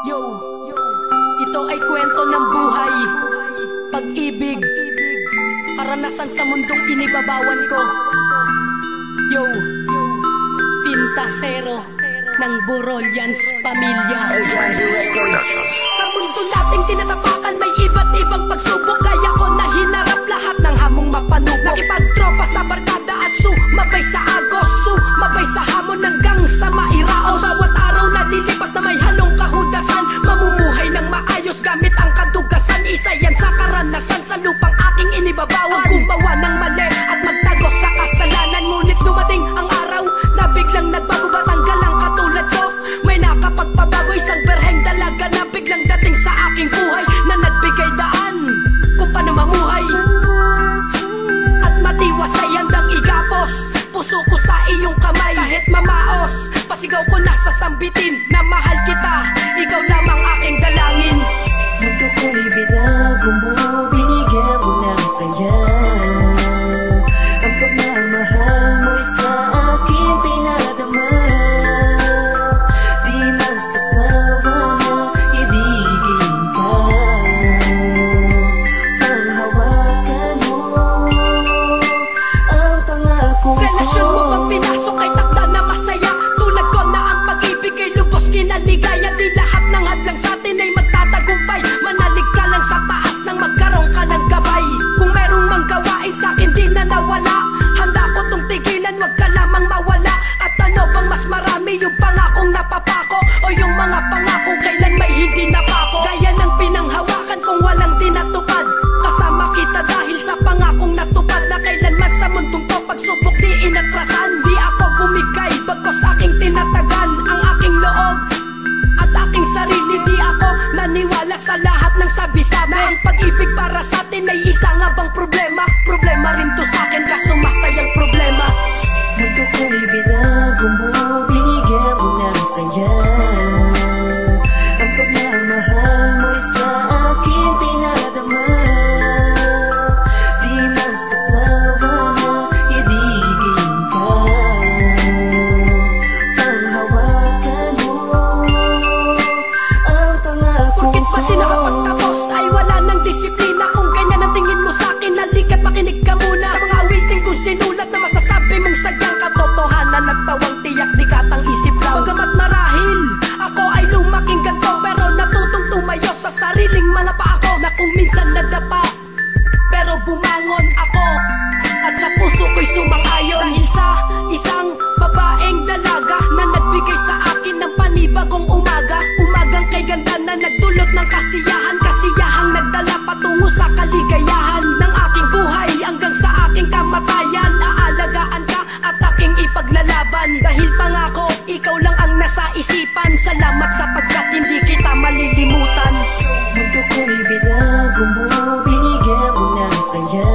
Yo, ito ay kwento ng buhay, pag-ibig, karanasan sa mundong inibabawan ko. Yo, Pintasero ng Borolyans Pamilya. Sa mundo nating tinatapakan, may iba't ibang pagsubok. Kaya ko na hinarap lahat ng hamong mapanubok. Nakipagtropa sa barkada at sumabay sa agos, sumabay sa hamon hanggang sa mairaos. Bawat araw na lilipas na may halong kahudasan, mamumuhay ng maayos gamit ang kadugasan. Isa yan sa karanasan sa lupang aking inibabawan. Gumawa ng mali at magtago sa kasalanan. Ngunit dumating ang araw na biglang nagbago. Batanggal ang katulad ko, may nakapagpabago. Isang berheng dalaga na biglang dating sa aking buhay, na nagbigay daan kung paano mamuhay at matiwasay handang igapos. Puso ko sa iyong kamay, kahit mamaos. Pasigaw ko na sa sambitin na mahal kita, ikaw lamang aking dalangin. Mundo ko'y binago mo, binigyan mo ng saya. Ang pagmamahal mo'y sa akin pinadama. Di magsasawa na ibigin ka. Panghawakan mo ang pangako ko. Relasyon mo pag pinasok ay takda na masaya. Tulad ko na ang pag-ibig ay lubos kinaligaya. Di lahat ng hadlang sa atin ay magtatagumpay. Manalig ka lang sa taas nang magkaroon ka ng gabay. Kung merong mang gawain sa'kin di na nawala, handa ko tong tigilan, wag ka lamang mawala. At ano bang mas marami, yung pangakong napapako o yung mga pangakong kailan may hindi napako? Gaya ng pinanghawakan kung walang tinatupad. Kasama kita dahil sa pangakong natupad, na kailanman sa mundong to pagsubok di inatrasan. Di ako bumigay bagkos aking tinatagan ang aking loob at aking sarili. Di ako naniwala sa lahat ng sabi-sabi na ang pag-ibig para sa atin ay isa nga bang problema. Problema rin to sa akin, kaso masayang problema. Mundo ko'y binago mo, binigyan mo ng saya. Ang pagmamahal mo'y sa akin pinadama. Di magsasawa na ibigin ka. Panghawakan mo ang pangako Porkit pa di nakapagtapos ay wala ng disiplina. Kung ganyan ang tingin mo sa'kin, halika't makinig ka muna sa mga awitin kong sinulat na masasabi mong sadyang katotohanan at pawang tiyak di katang isip lang. Bagamat marahil ako ay lumaking ganto, pero natutong tumayo sa sariling mga paa ko. Na kung minsan nadapa, pero bumangon ako at sa puso ko'y sumang-ayon. Dahil sa isang babaeng dalaga na nagbigay sa akin ng panibagong umaga. Umagang kay ganda na nagdulot ng kasiyahan. Kasiyahang nagdala patungo sa kaligayahan ng aking buhay hanggang sa aking kamatayan. Aalagaan ka at aking ipaglalaban. Dahil pangako, ikaw lang ang nasa isipan. Salamat sapagkat hindi kita malilimutan. Mundo ko'y binago mo, binigyan mo ng saya.